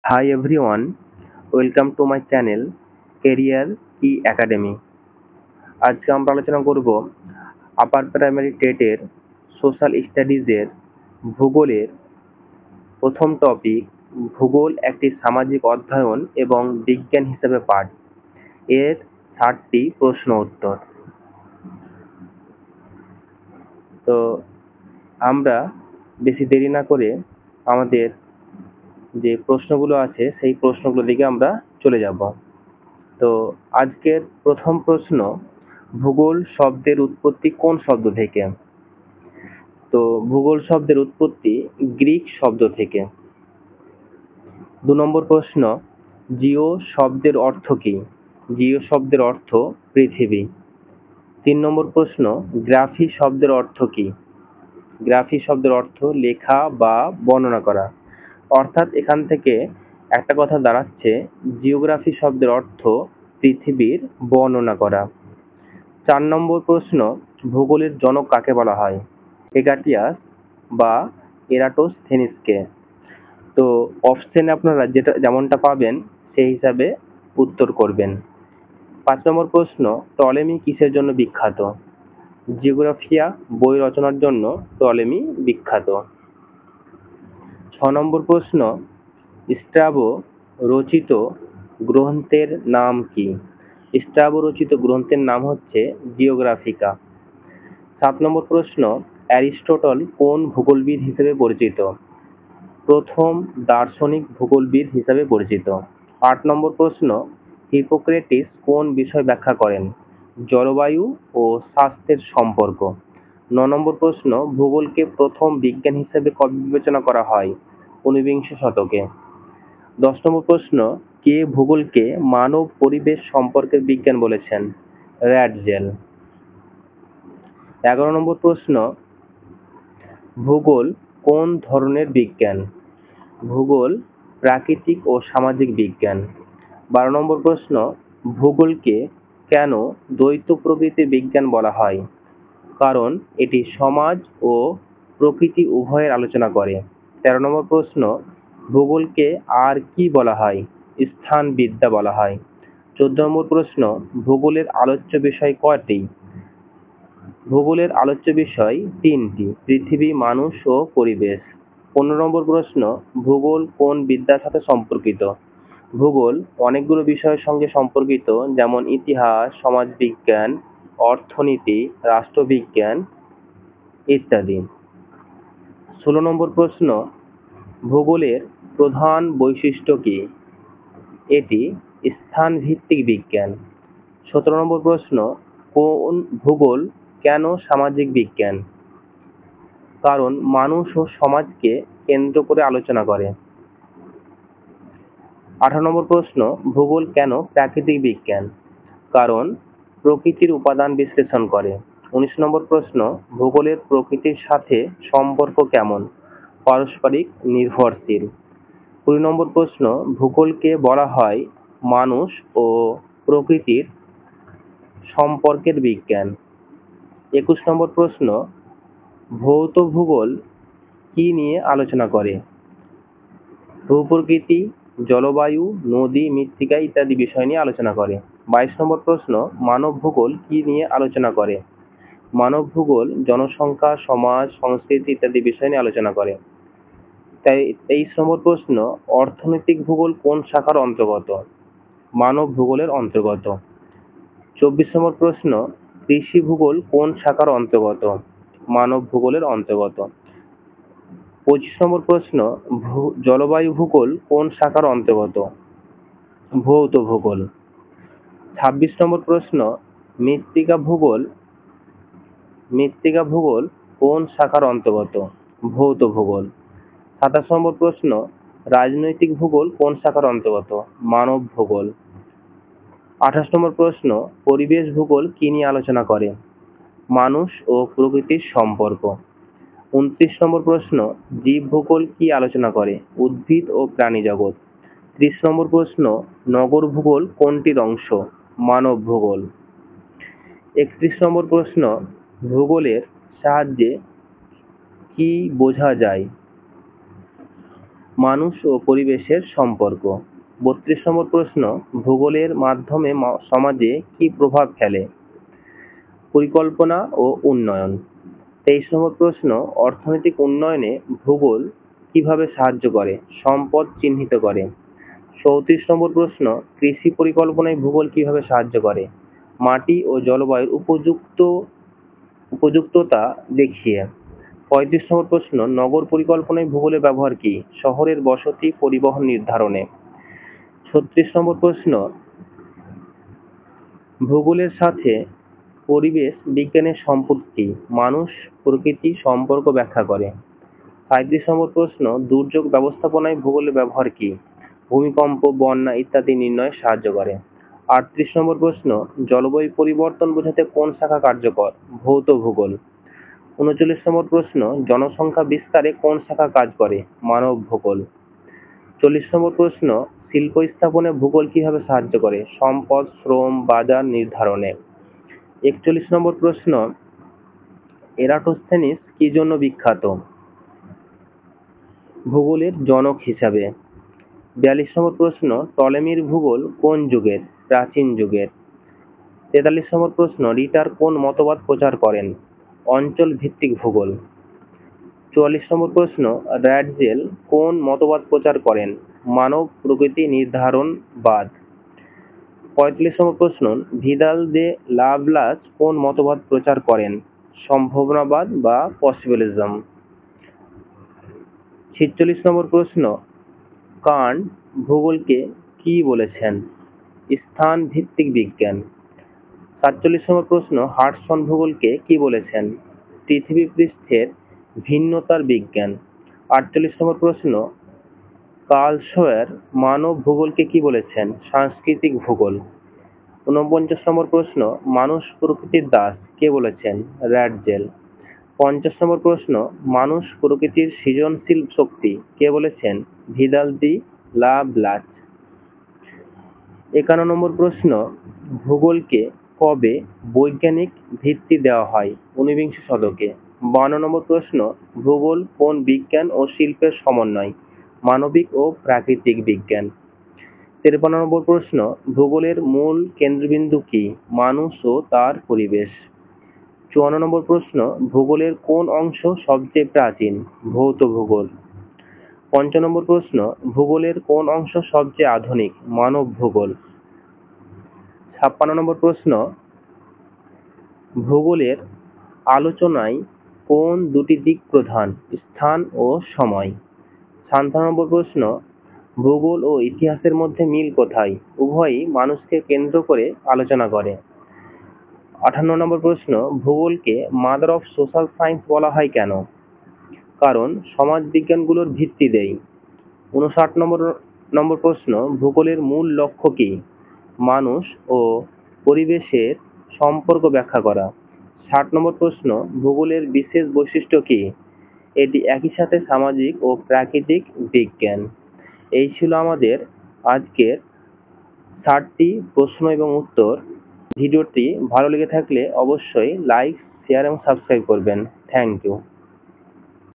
Hi everyone, welcome to my channel Career Key Academy. আজকে আমরা আলোচনা করব আপার প্রাইমারি টেটের সোশ্যাল স্টাডিজের ভূগোলের প্রথম টপিক ভূগোল একটি সামাজিক অধ্যয়ন এবং বিজ্ঞান হিসেবে পাঠ এর 60টি প্রশ্ন উত্তর। তো আমরা বেশি দেরি না করে আমাদের যে প্রশ্নগুলো আছে সেই প্রশ্নগুলোর দিকে আমরা চলে যাব। তো আজকের প্রথম প্রশ্ন, ভূগোল শব্দের উৎপত্তি কোন শব্দ থেকে? তো ভূগোল শব্দের উৎপত্তি গ্রিক শব্দ থেকে। 2 নম্বর প্রশ্ন, জিও শব্দের অর্থ কি? জিও শব্দের অর্থ পৃথিবী। 3 নম্বর প্রশ্ন, গ্রাফি শব্দের অর্থ কি? গ্রাফি শব্দের অর্থ লেখা বা বর্ণনা করা। অর্থাৎ এখান থেকে একটা কথা দাঁড়াচ্ছে, জিওগ্রাফি শব্দের অর্থ পৃথিবীর বর্ণনা করা। 4 নম্বর প্রশ্ন, ভূগোলের জনক কাকে বলা হয়? হেগাটিয়াস বা এরাটোস্থেনিসকে। তো অপশনে আপনারা যেমনটা পাবেন সেই হিসাবে উত্তর করবেন। 5 নম্বর প্রশ্ন, টলেমি কিসের জন্য বিখ্যাত? জিওগ্রাফিয়া বই রচনার জন্য টলেমি বিখ্যাত। 6 নম্বর প্রশ্ন, স্ট্রাবো রচিত গ্রন্থের নাম কি? স্ট্রাবো রচিত গ্রন্থের নাম হচ্ছে জিওগ্রাফিকা। 7 নম্বর প্রশ্ন, অ্যারিস্টটল কোন ভূগোলবিদ হিসেবে পরিচিত? প্রথম দার্শনিক ভূগোলবিদ হিসেবে পরিচিত। 8 নম্বর প্রশ্ন, হিপোক্রেটিস কোন বিষয় ব্যাখ্যা করেন? জলবায়ু ও স্বাস্থ্যের সম্পর্ক। 9 নম্বর প্রশ্ন, ভূগোলকে প্রথম বিজ্ঞান হিসেবে কবে বিবেচনা করা হয়? 19বিংশ শতকে। 10 নম্বর প্রশ্ন, কে ভূগোলকে মানব পরিবেশ সম্পর্কের বিজ্ঞান বলেছেন? র্যাডজেল। 11 নম্বর প্রশ্ন, ভূগোল কোন ধরনের বিজ্ঞান? ভূগোল প্রাকৃতিক ও সামাজিক বিজ্ঞান। 12 নম্বর প্রশ্ন, ভূগোলকে কেন দ্বৈত প্রকৃতির বিজ্ঞান বলা হয়? কারণ এটি সমাজ ও প্রকৃতি উভয়ের আলোচনা করে। 13 নম্বর প্রশ্ন, ভূগোলকে আর কি বলা হয়? স্থানবিদ্যা বলা হয়। 14 নম্বর প্রশ্ন, ভূগোলের আলোচ্য বিষয় কয়টি? ভূগোলের আলোচ্য বিষয় 3টি, পৃথিবী, মানুষ ও পরিবেশ। 15 নম্বর প্রশ্ন, ভূগোল কোন বিদ্যার সাথে সম্পর্কিত? ভূগোল অনেকগুলো বিষয়ের সঙ্গে সম্পর্কিত, যেমন ইতিহাস, সমাজবিজ্ঞান, অর্থনীতি, রাষ্ট্রবিজ্ঞান ইত্যাদি। 16 নম্বর প্রশ্ন, ভূগোলের প্রধান বৈশিষ্ট্য কি? এটি স্থানভিত্তিক বিজ্ঞান। 17 নম্বর প্রশ্ন, কোন ভূগোল কেন সামাজিক বিজ্ঞান? কারণ মানুষ ও সমাজকে কেন্দ্র করে আলোচনা করে। 18 নম্বর প্রশ্ন, ভূগোল কেন প্রাকৃতিক বিজ্ঞান? কারণ প্রকৃতির উপাদান বিশ্লেষণ করে। 19 নম্বর প্রশ্ন, ভূগোলের প্রকৃতির সাথে সম্পর্ক কেমন? পারস্পরিক নির্ভরশীল। 20 নম্বর প্রশ্ন, ভূগোলকে বলা হয় মানুষ ও প্রকৃতির সম্পর্কের বিজ্ঞান। 21 নম্বর প্রশ্ন, ভৌত ভূগোল কি নিয়ে আলোচনা করে? ভূপ্রকৃতি, জলবায়ু, নদী, মৃত্তিকা ইত্যাদি বিষয় নিয়ে আলোচনা করে। 22 নম্বর প্রশ্ন, মানব ভূগোল কি নিয়ে আলোচনা করে? মানব ভূগোল জনসংখ্যা, সমাজ, সংস্কৃতি ইত্যাদি বিষয় নিয়ে আলোচনা করে। 23 নম্বর প্রশ্ন, অর্থনৈতিক ভূগোল কোন শাখার অন্তর্গত? মানব ভূগোলের অন্তর্গত। 24 নম্বর প্রশ্ন, কৃষি ভূগোল কোন শাখার অন্তর্গত? মানব ভূগোলের অন্তর্গত। 25 নম্বর প্রশ্ন, জলবায়ু ভূগোল কোন শাখার অন্তর্গত? ভৌত ভূগোল। 26 নম্বর প্রশ্ন, মৃত্তিকা ভূগোল কোন শাখার অন্তর্গত? ভৌত ভূগোল। 27 নম্বর প্রশ্ন, রাজনৈতিক ভূগোল কোন শাখার অন্তর্গত? মানব ভূগোল। 28 নম্বর প্রশ্ন, পরিবেশ ভূগোল কি নিয়ে আলোচনা করে? মানুষ ও প্রকৃতির সম্পর্ক। 29 নম্বর প্রশ্ন, জীব ভূগোল কি আলোচনা করে? উদ্ভিদ ও প্রাণী জগৎ। 30 নম্বর প্রশ্ন, নগর ভূগোল কোনটির অংশ? মানব ভূগোল। 31 নম্বর প্রশ্ন, ভূগোলের সাহায্যে কি বোঝা যায়? মানুষ ও পরিবেশের সম্পর্ক। 32 নম্বর প্রশ্ন, ভূগোলের মাধ্যমে সমাজে কি প্রভাব ফেলে? পরিকল্পনা ও উন্নয়ন। 23 নম্বর প্রশ্ন, অর্থনৈতিক উন্নয়নে ভূগোল কিভাবে সাহায্য করে? সম্পদ চিহ্নিত করে। 34 নম্বর প্রশ্ন, কৃষি পরিকল্পনায় ভূগোল কিভাবে সাহায্য করে? মাটি ও জলবায়ুর উপযুক্ততা দেখিয়ে। 35 নম্বর প্রশ্ন, নগর পরিকল্পনায় ভূগোলের ব্যবহার কি? শহরের বসতি পরিবহন নির্ধারণে। 36 নম্বর প্রশ্ন, ভূগোলের সাথে পরিবেশ বিজ্ঞানের সম্পর্ক কি? মানুষ প্রকৃতি সম্পর্ক ব্যাখ্যা করে। 37 নম্বর প্রশ্ন, দুর্যোগ ব্যবস্থাপনায় ভূগোলের ব্যবহার কি? ভূমিকম্প, বন্যা ইত্যাদি নির্ণয়ে সাহায্য করে। 38 নম্বর প্রশ্ন, জলবায়ু পরিবর্তন বোঝাতে কোন শাখা কার্যকর? ভৌত ভূগোল। 39 নম্বর প্রশ্ন, জনসংখ্যা বিস্তারে কোন শাখা কাজ করে? মানব ভূগোল। 40 নম্বর প্রশ্ন, শিল্প স্থাপনে ভূগোল কিভাবে সাহায্য করে? সম্পদ, শ্রম, বাজার নির্ধারণে। 41 নম্বর প্রশ্ন, এরাটোস্থেনিস কি জন্য বিখ্যাত? ভূগোলের জনক হিসাবে। 42 নম্বর প্রশ্ন, টলেমির ভূগোল কোন যুগের? প্রাচীন যুগের। 43 নম্বর প্রশ্ন, রিটার কোন মতবাদ প্রচার করেন? অঞ্চল ভিত্তিক ভূগোল। 44 নম্বর প্রশ্ন, র্যাডজেল কোন মতবাদ প্রচার করেন? মানব প্রকৃতি নির্ধারণবাদ। 45 নম্বর প্রশ্ন, ভিদাল দে লাভলাস কোন মতবাদ প্রচার করেন? সম্ভাবনাবাদ বা পসিবিলিজম। 46 নম্বর প্রশ্ন, কান্ট ভূগোলকে কি বলেছেন? স্থান ভিত্তিক বিজ্ঞান। 47 নম্বর প্রশ্ন, হাডসন ভূগোলকে কি বলেছেন? পৃথিবী পৃষ্ঠের ভিন্নতার বিজ্ঞান। 48 নম্বর প্রশ্ন, কার্ল সোয়ার মানব ভূগোলকে কি বলেছেন? সাংস্কৃতিক ভূগোল। 49 নম্বর প্রশ্ন, মানুষ প্রকৃতির দাস কে বলেছেন? র্যাডজেল। 50 নম্বর প্রশ্ন, মানুষ প্রকৃতির সৃজনশীল শক্তি কে বলেছেন? ভিদাল দি লাভলাস। 51 নম্বর প্রশ্ন, ভূগোলকে কবে বৈজ্ঞানিক ভিত্তি দেওয়া হয়? 19বিংশ শতকে। 52 নম্বর প্রশ্ন, ভূগোল কোন বিজ্ঞান ও শিল্পের সমন্বয়? মানবিক ও প্রাকৃতিক বিজ্ঞান। 53 নম্বর প্রশ্ন, ভূগোলের মূল কেন্দ্রবিন্দু কি? মানুষ ও তার পরিবেশ। 54 নম্বর প্রশ্ন, ভূগোলের কোন অংশ সবচেয়ে প্রাচীন? ভৌত ভূগোল। 55 নম্বর প্রশ্ন, ভূগোলের কোন অংশ সবচেয়ে আধুনিক? মানব ভূগোল। 56 নম্বর প্রশ্ন, ভূগোলের আলোচনায় কোন দুটি দিক প্রধান? স্থান ও সময়। 57 নম্বর প্রশ্ন, ভূগোল ও ইতিহাসের মধ্যে মিল কোথায়? উভয়ই মানুষকে কেন্দ্র করে আলোচনা করে। 58 নম্বর প্রশ্ন, ভূগোলকে মাদার অফ সোশ্যাল সায়েন্স বলা হয় কেন? কারণ সমাজ বিজ্ঞানগুলোর ভিত্তি দেয়। 59 নম্বর প্রশ্ন, ভূগোলের মূল লক্ষ্য কি? মানুষ ও পরিবেশের সম্পর্ক ব্যাখ্যা করা। 60 নম্বর প্রশ্ন, ভূগোলের বিশেষ বৈশিষ্ট্য কি? এটি একই সাথে সামাজিক ও প্রাকৃতিক বিজ্ঞান। এই ছিল আমাদের আজকের 60টি প্রশ্ন এবং উত্তর। ভিডিওটি ভালো লেগে থাকলে অবশ্যই লাইক, শেয়ার এবং সাবস্ক্রাইব করবেন। Thank you.